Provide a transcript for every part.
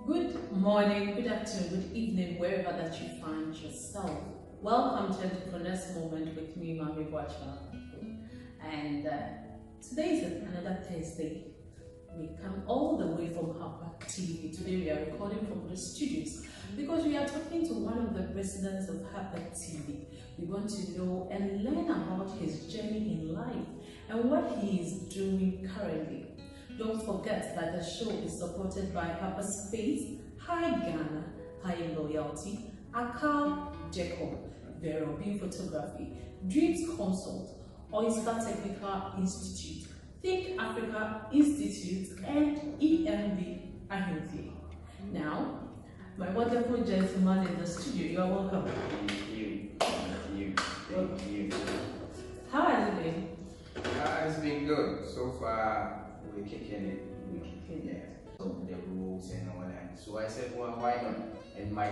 Good morning, good afternoon, good evening, wherever that you find yourself. Welcome to Entrepreneur's Moment with me, Boakyewaa. And today is another Thursday. We come all the way from Harper TV. Today we are recording from the studios because we are talking to one of the presidents of Harper TV. We want to know and learn about his journey in life and what he is doing currently. Don't forget that the show is supported by Harper Space, High Ghana, High Loyalty, Akal Decor, Vero B Photography, Dreams Consult, Oyster Technical Institute, Think Africa Institute, and EMB Ahimfi. Now, my wonderful gentleman in the studio, you are welcome. Thank you. How has it been? It's been good. So far, we're kicking it. So the rules and all that. So I said, well, why not? And my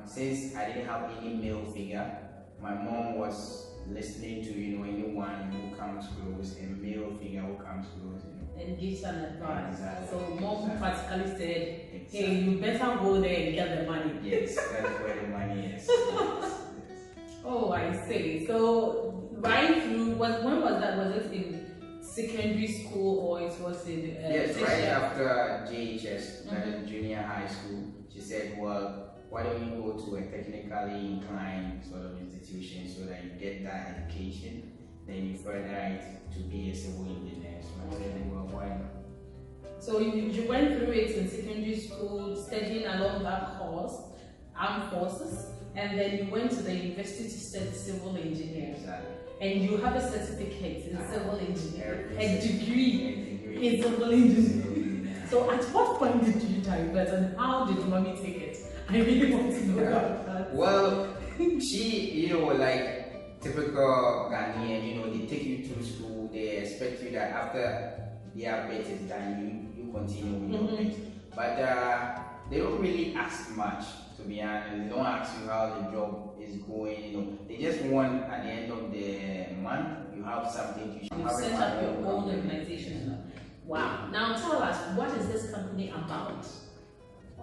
since I didn't have any male figure, my mom was listening to anyone who comes close, a male figure who comes close, and gives an advice. Exactly. So mom practically said, hey, you better go there and get the money. Yes, that's where the money is. Yes. Oh, I see. So right through, when was that? Was it in secondary school or it was in yes, right after JHS, that is junior high school, she said, well, why don't you go to a technically inclined sort of institution so that you get that education, then you further it to be a civil engineer. So I said, well, why not? So you went through it in secondary school, studying along that course, armed forces, and then you went to the university to study civil engineering. Exactly. And you have a certificate in civil engineering, a degree in civil engineering. engineering. So at what point did you divert and how did mommy take it? I really want to know about that. Well, she, like typical Ghanaian, they take you through school, they expect you that after their bit is done, you continue with your bit. But they don't really ask much, to be honest. They don't ask you how the job is going, They just want at the end of the month, you have something to show. You set up your own organization. Wow. Now tell us, what is this company about?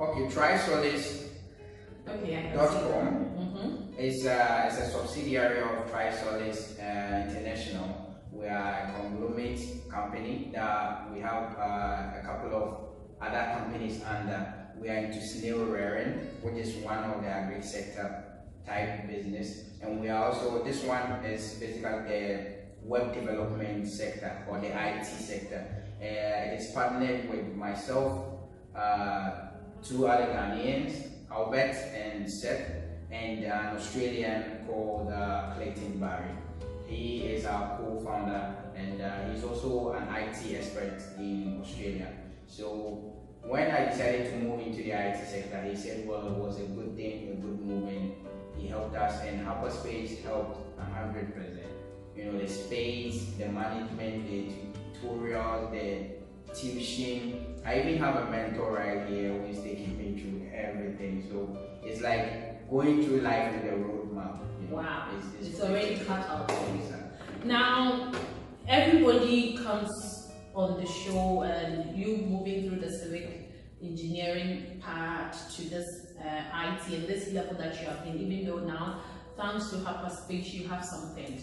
Okay, TriSolace.com. It's a subsidiary of TriSolace International. We are a conglomerate company that we have a couple of other companies under. We are into snail rearing, which is one of the agri sector type business, and we are also, this one is basically the web development sector or the IT sector. It is partnered with myself, two other Ghanaians, Albert and Seth, and an Australian called Clayton Barry. He is our co-founder, and he's also an IT expert in Australia. So when I decided to move into the IT sector, he said, well, it was a good thing, a good move, and he helped us, and Harper Space helped 100%. The space, the management, the tutorials, the tuition. I even have a mentor right here who is taking me through everything. So it's like going through life with a roadmap. Wow, it's already cut out. Now, everybody comes on the show, and you moving through the civic engineering part to this IT and this level that you have been, even though now, thanks to Harper Space, you have something.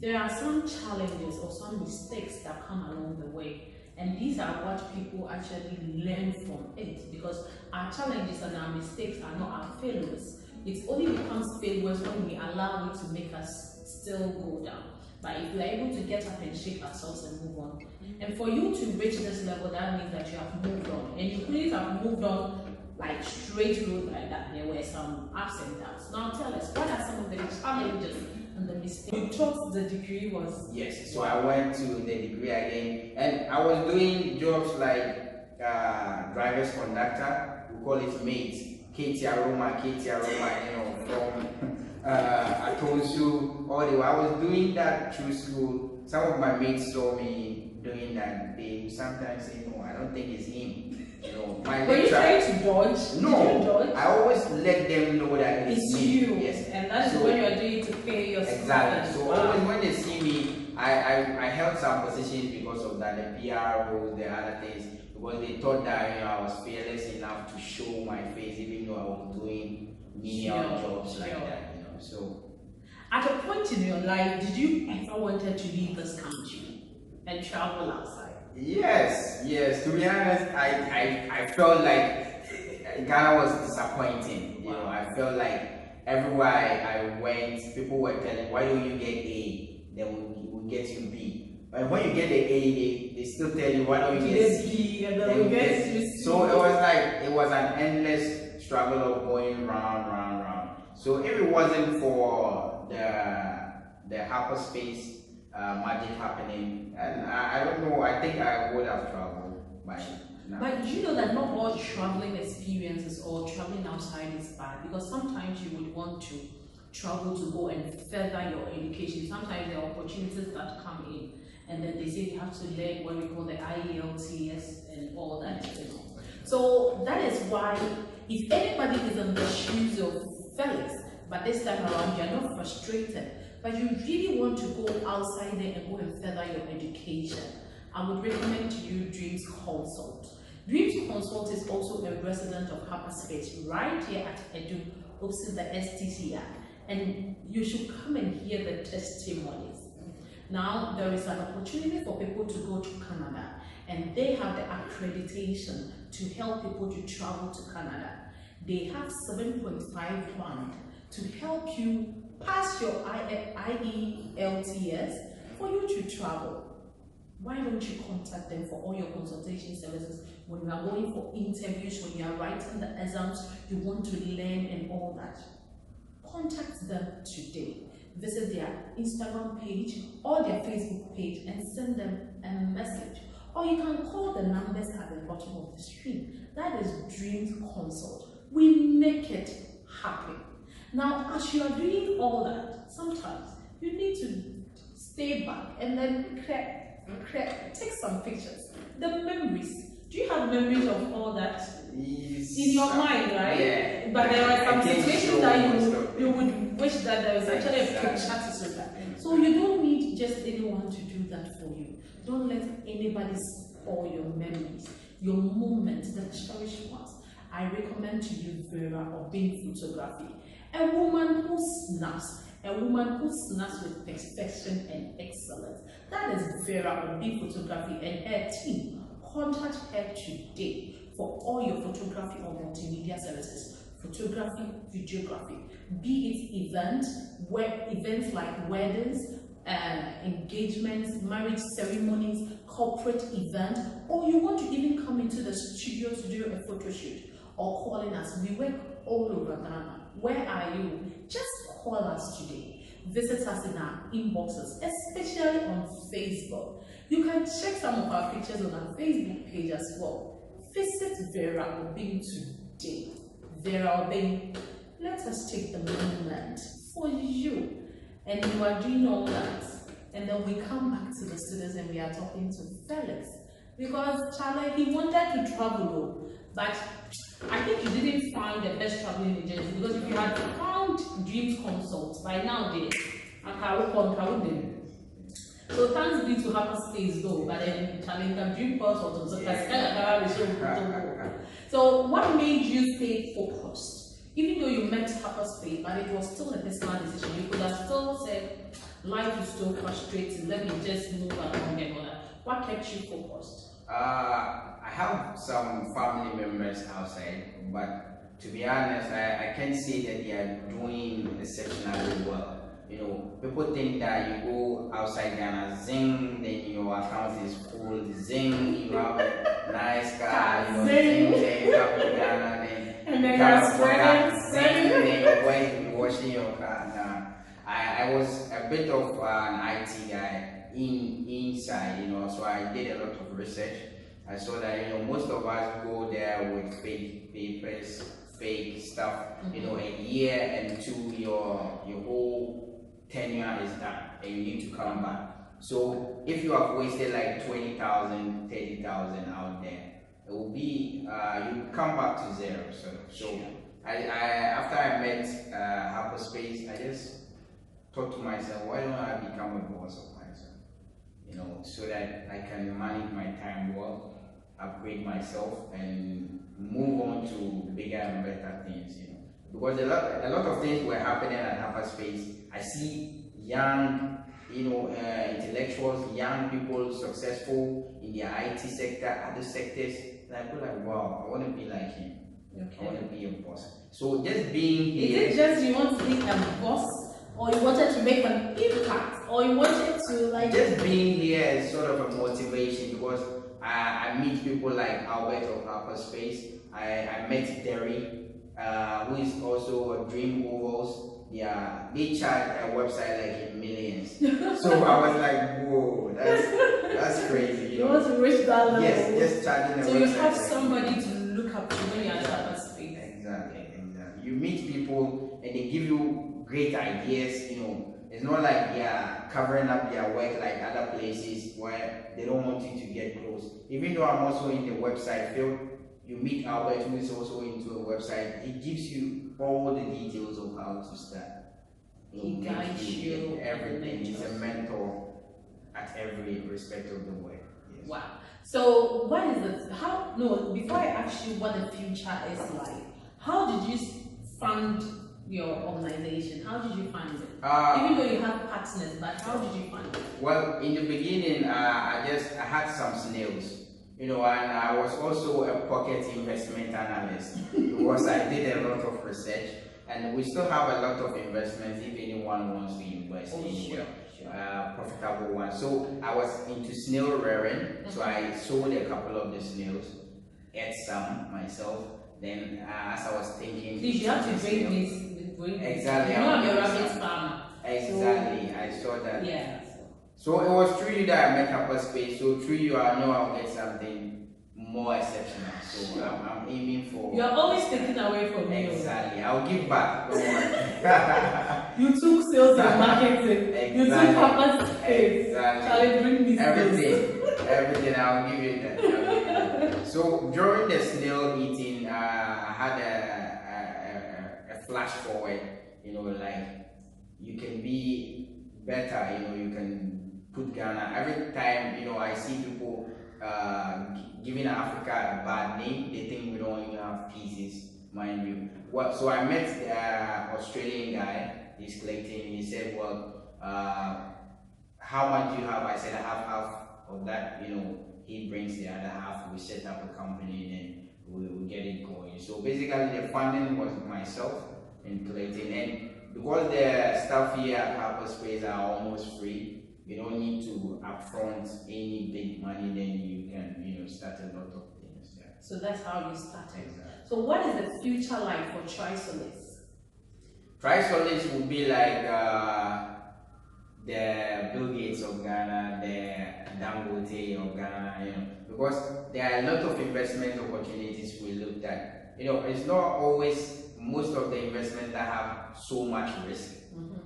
There are some challenges or some mistakes that come along the way, and these are what people actually learn from it, because our challenges and our mistakes are not our failures. It only becomes failures when we allow it to make us still go down. But if we are able to get up and shake ourselves and move on, and for you to reach this level, that means that you have moved on, and you couldn't have moved on like straight road like that. There were some ups and downs. Now tell us, what are some of the challenges and the mistakes? You thought the degree was... Yes, so I went to the degree again, and I was doing jobs like driver's conductor, we call it mate, Katie Aroma, from Atonsu, all the way. I was doing that through school. Some of my mates saw me doing that. They sometimes say, no, I don't think it's him. Were you trying to dodge? No, did you dodge? I always let them know that it's me. You. Yes, and that's when you're doing to pay your exactly. So wow. always when they see me, I held some positions because of that, the PR roles, the other things. because they thought that I was fearless enough to show my face, even though I was doing menial jobs like that. So at a point in your life, did you ever wanted to leave this country and travel outside? Yes. To be honest, I felt like Ghana was disappointing. I felt like everywhere I went, people were telling, why don't you get A? Then we'll get you B. But when you get the A, they still tell you, why don't you get C? And then we get you C. So it was an endless struggle of going round. So if it wasn't for the hyperspace magic happening, and I don't know, I think I would have traveled by now. But you know that not all traveling experiences or traveling outside is bad, because sometimes you would want to travel to go and further your education. Sometimes there are opportunities that come in, and then they say you have to learn what we call the IELTS and all that. So that is why, if anybody is in the shoes of Felix, but this time around you're not frustrated, but you really want to go outside there and go and further your education, I would recommend to you Dreams Consult. Dreams Consult is also a resident of Hyperspace right here at Edu, opposite the STCI, and you should come and hear the testimonies. Now, there is an opportunity for people to go to Canada, and they have the accreditation to help people to travel to Canada. They have 7.5 band to help you pass your IELTS for you to travel. Why don't you contact them for all your consultation services when you are going for interviews, when you are writing the exams, you want to learn and all that? Contact them today. Visit their Instagram page or their Facebook page and send them a message. Or you can call the numbers at the bottom of the screen. That is Dreams Consult. We make it happen. Now, as you are doing all that, sometimes you need to stay back and then take some pictures. The memories. Do you have memories of all that in your mind, right? Yeah. But there are some situations that you would wish that there was actually a picture to show that. So you don't need just anyone to do that for you. Don't let anybody spoil your memories, your moments, the cherished ones. I recommend to you Vera or Being Photography. A woman who snaps with perfection and excellence. That is Vera or Being Photography and her team. Contact her today for all your photography or multimedia services. Photography, videography, be it events like weddings, engagements, marriage ceremonies, corporate events, or you want to even come into the studio to do a photo shoot, or calling us. We work all over Ghana. Where are you? Just call us today. Visit us in our inboxes, especially on Facebook. You can check some of our pictures on our Facebook page as well. Visit Vera Obing today. Vera Obing, let us take the moment for you. And you are doing all that. And then we come back to the students and we are talking to Felix. Because Charlie, he wanted to travel, but I think you didn't find the best traveling agency, because if you had found Dreams Consult by now, so thanks be to Hyperspace though, but then Charlie can Dream Consult. So what made you stay focused? Even though you met Hyperspace, but it was still a personal decision. You could have still said, life is so frustrating, let me just move along and all that. What kept you focused? I have some family members outside, but to be honest, I can say that they are doing exceptionally well. People think that you go outside Ghana, zing, then your account is full, zing, you have a nice car, zing, then you come to Ghana, then you come to Ghana, zing, then you're going to be washing your car. Now, I was a bit of an IT guy inside, so I did a lot of research. I saw that most of us go there with fake papers, fake stuff. A year and two, your whole tenure is done, and you need to come back. So if you have wasted like 20,000, 30,000 out there, it will be you come back to zero. So I after I met Hyperspace, I just thought to myself, why don't I become a boss of myself? So that I can manage my time well, upgrade myself and move on to bigger and better things, you know. Because a lot of things were happening at Hyperspace. I see young, you know, intellectuals, young people successful in their IT sector, other sectors. And I feel like, wow, I want to be like him. Okay. I want to be a boss. So just being here. Is it just you want to be a boss, or you wanted to make an impact, or you wanted to like? Just being here is sort of a motivation, because I meet people like Albert of Hyperspace. I met Derry, who is also Dream Ovals. Yeah, they charge a website like in millions. So I was like, whoa, that's crazy. You want to reach that level? Yes, just charging a website. So you have somebody to look up to when you're at Hyperspace. Exactly. You meet people and they give you great ideas, you know. It's not like they are covering up their work like other places where they don't want you to get close. Even though I'm also in the website field, you meet Albert, who is also into a website. It gives you all the details of how to start. He guides you. Everything. He's a mentor at every respect of the word. Yes. Wow. So what is it? Before I ask you what the future is like, how did you fund your organization? How did you fund it? Even though you have partners, but how did you fund it? Well, in the beginning, I had some snails. You know, and I was also a pocket investment analyst because I did a lot of research, and we still have a lot of investments if anyone wants to invest in profitable ones. So I was into snail rearing, so I sold a couple of the snails, ate some myself. Then as I was thinking, you have to bring this. Exactly. You know, I'm a rabbit farmer. Exactly, so, I saw that. Yeah. So it was through you that I met Hyperspace. So through you, I know I'll get something more exceptional. So I'm aiming for. You're always taking away from me. Exactly. I'll give back. Don't worry. You took sales and marketing. Exactly. You took Hyperspace. Exactly. Shall I bring this? Everything. I'll give you that. So during the snail eating, I had a flash forward. You know, like you can be better. You know, you can put Ghana. Every time, you know, I see people giving Africa a bad name, they think we don't even have pieces, mind you. Well, so I met the Australian guy, he's collecting, and he said, well, how much do you have? I said, I have half of that, you know, he brings the other half, we set up a company, and then we get it going. So basically the funding was myself in collecting, and because the stuff here at Hyperspace are almost free, you don't need to upfront any big money, then you can, you know, start a lot of things there. So that's how you started. Exactly. So what is the future like for Trisolis? Trisolis would be like the Bill Gates of Ghana, the Dangote of Ghana, you know, because there are a lot of investment opportunities we looked at. You know, it's not always most of the investments that have so much risk,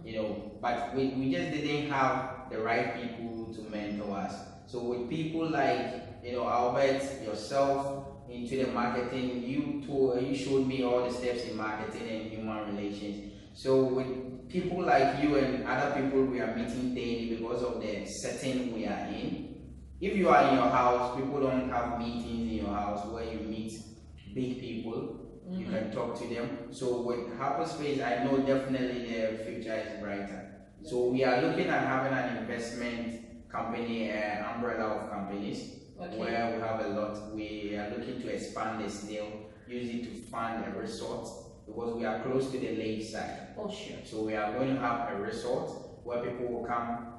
you know, but we just didn't have the right people to mentor us. So with people like, you know, Albert, yourself, into the marketing, you showed me all the steps in marketing and human relations. So with people like you and other people we are meeting daily because of the setting we are in, if you are in your house, people don't have meetings in your house where you meet big people, you can talk to them. So with Hyperspace, I know definitely the future is brighter. So we are looking at having an investment company, umbrella of companies, where we have a lot. We are looking to expand the scale, use it to fund a resort because we are close to the lake side. Oh, sure. So we are going to have a resort where people will come,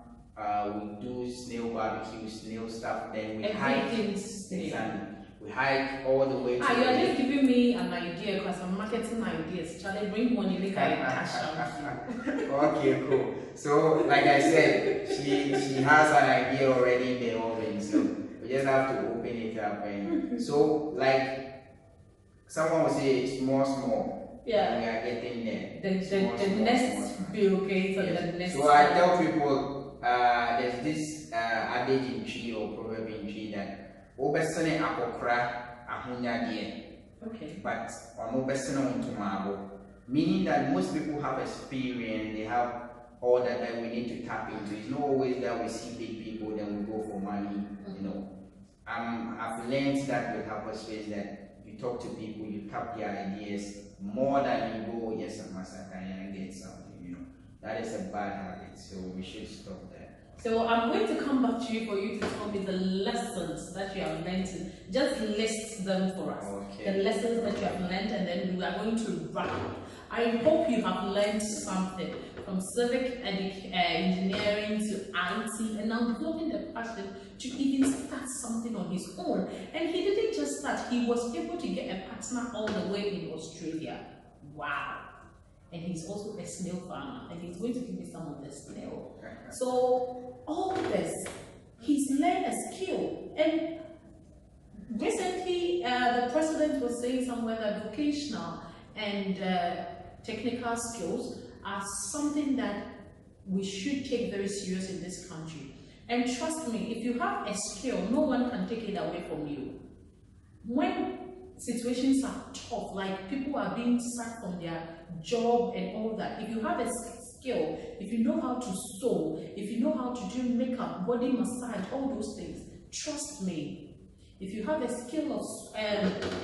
we do snail barbecue, snail stuff, then we hike. Exactly. We hike all the way to you are just giving me an idea because I'm marketing ideas. Shall I bring money? Make I cash out. Okay, cool. So, like I said, she has an idea already in the oven, so we just have to open it up. And so, like someone will say, small. Yeah. We are getting there. The next Bill Gates and the next. So I tell people, there's this adage in tree or proverb in tree that obesene akokra ahunya deɛ. Okay. But on obesene on tomorrow, meaning that most people have experience, they have all that we need to tap into. It's not always that we see big people, then we go for money, you know. I've learned that with Hyperspace that you talk to people, you tap their ideas more than you go, yes, I must and get something, you know. That is a bad habit, so we should stop that. So I'm going to come back to you for you to tell me the lessons that you have learned. Just list them for us. Okay. The lessons that you have learned, and then we are going to wrap up. I hope you have learned something from civic engineering to IT, and now developing the passion to even start something on his own. And he didn't just start, he was able to get a partner all the way in Australia. Wow. And he's also a snail farmer, and he's going to give me some of the snail. So all this, he's learned a skill. And recently, the president was saying somewhere that vocational and technical skills are something that we should take very serious in this country. And trust me, if you have a skill, no one can take it away from you. When situations are tough, like people are being sacked from their job and all that, if you have a skill, if you know how to sew, if you know how to do makeup, body massage, all those things, trust me, if you have a skill of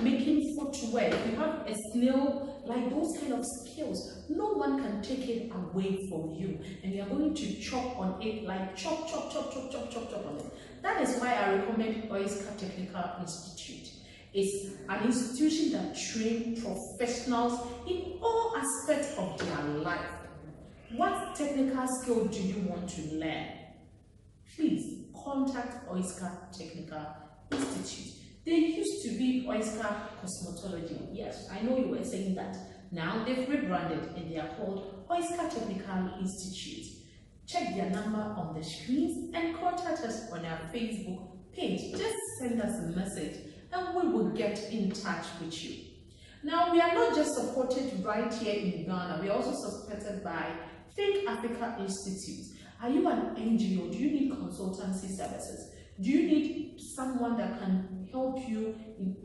making footwear, if you have a skill like those kind of skills, no one can take it away from you, and you are going to chop on it, like chop on it. That is why I recommend Boakyewaa Technical Institute. It's an institution that trains professionals in all aspects of their life. What technical skill do you want to learn? Please contact Boakyewaa Technical Institute. They used to be Boakyewaa Cosmetology. Yes, I know you were saying that. Now they've rebranded and they are called Boakyewaa Technical Institute. Check their number on the screens and contact us on our Facebook page. Just send us a message and we will get in touch with you. Now, we are not just supported right here in Ghana, we are also supported by Think Africa Institute. Are you an NGO? Do you need consultancy services? Do you need someone that can help you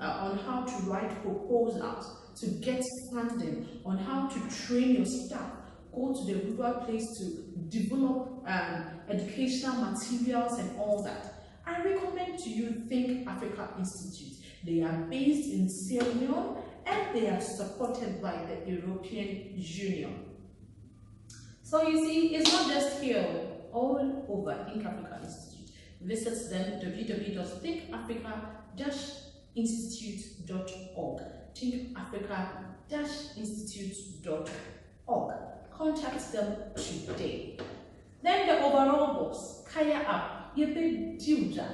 on how to write proposals, to get funding, on how to train your staff, go to the rural place to develop educational materials and all that? I recommend to you Think Africa Institute. They are based in Sierra Leone and they are supported by the European Union. So you see, it's not just here, all over Think Africa Institute. Visit them www.thinkafrica-institute.org. thinkafrica-institute.org. Contact them today. Then the overall boss, Kaya Up, Yebe Diuja.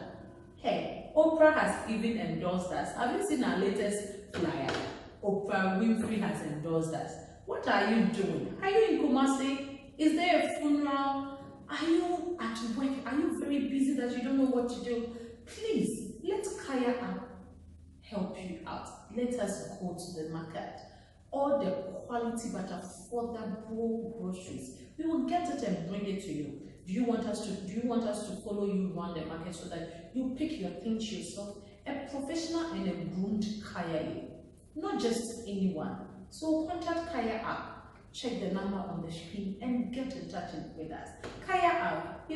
Hey, Oprah has even endorsed us. Have you seen our latest flyer? Oprah Winfrey has endorsed us. What are you doing? Are you in Kumasi? Is there a funeral? Are you at work? Are you very busy that you don't know what to do? Please, let Kaya Up help you out. Let us go to the market. All the quality but affordable groceries. We will get it and bring it to you. Do you want us to follow you around the market so that you pick your things yourself? A professional and a groomed Kaya, not just anyone. So contact Kaya Up. Check the number on the screen and get in touch with us. Kaya Up,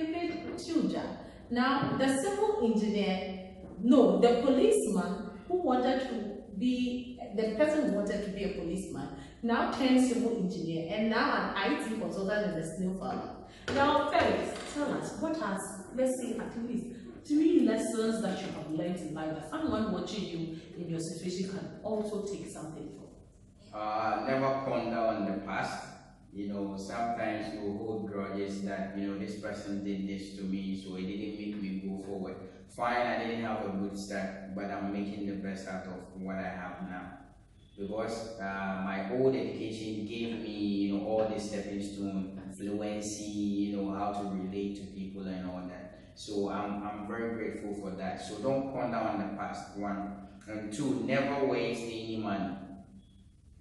now the civil engineer, no, the policeman who wanted to be, the person who wanted to be a policeman now turned civil engineer and now an IT consultant and a snail farmer. Now, Felix, tell us, what has, let's say, at least 3 lessons that you have learned in life that someone watching you in your situation can also take something from? Never ponder on the past. You know, sometimes you hold grudges that, you know, this person did this to me, so it didn't make me go forward. Fine, I didn't have a good start, but I'm making the best out of what I have now. Because my old education gave me, you know, all this stepping stone, fluency, you know, how to relate to people and all that. So I'm very grateful for that. So don't ponder on the past, 1. And 2, never waste any money.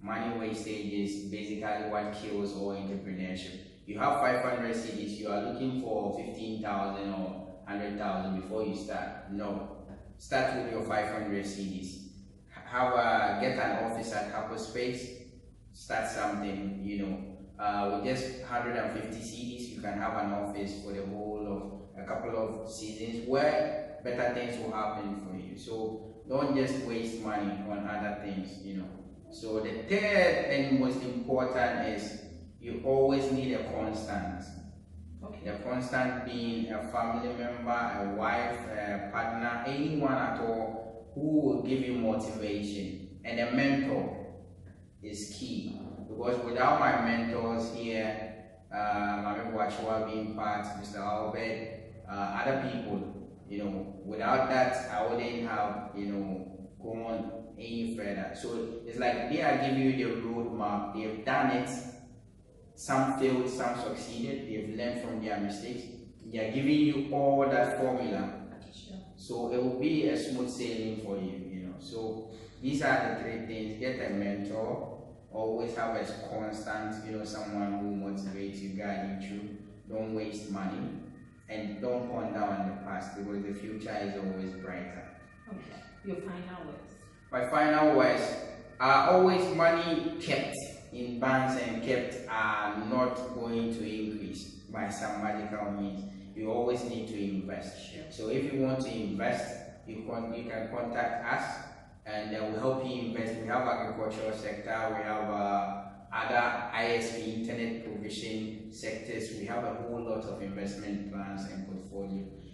Money wastage is basically what kills all entrepreneurship. You have 500 CDs, you are looking for 15,000 or 100,000 before you start. No, start with your 500 CDs. Get an office at Hyperspace, start something, you know. With just 150 CDs, you can have an office for the whole of a couple of seasons where better things will happen for you. So don't just waste money on other things, you know. So the third and most important is you always need a constant. Okay. A constant being a family member, a wife, a partner, anyone at all who will give you motivation. And a mentor is key, because without my mentors here, Boakyewaa being part, Mr. Albert, other people, you know, without that I wouldn't have, you know, gone any further. So it's like they are giving you the roadmap. They've done it. Some failed, some succeeded. They've learned from their mistakes. They are giving you all that formula. Sure. So it will be a smooth sailing for you, you know. So these are the three things. Get a mentor. Always have a constant, you know, someone who motivates you, guide you through. Don't waste money. And don't ponder on the past, because the future is always brighter. Okay. Your final words. My final words are always money kept in banks and kept are not going to increase by some magical means. You always need to invest. Sure. So if you want to invest, you can contact us and we'll help you invest. We have agricultural sector, we have other ISP, internet provision sectors. We have a whole lot of investment plans and portfolio.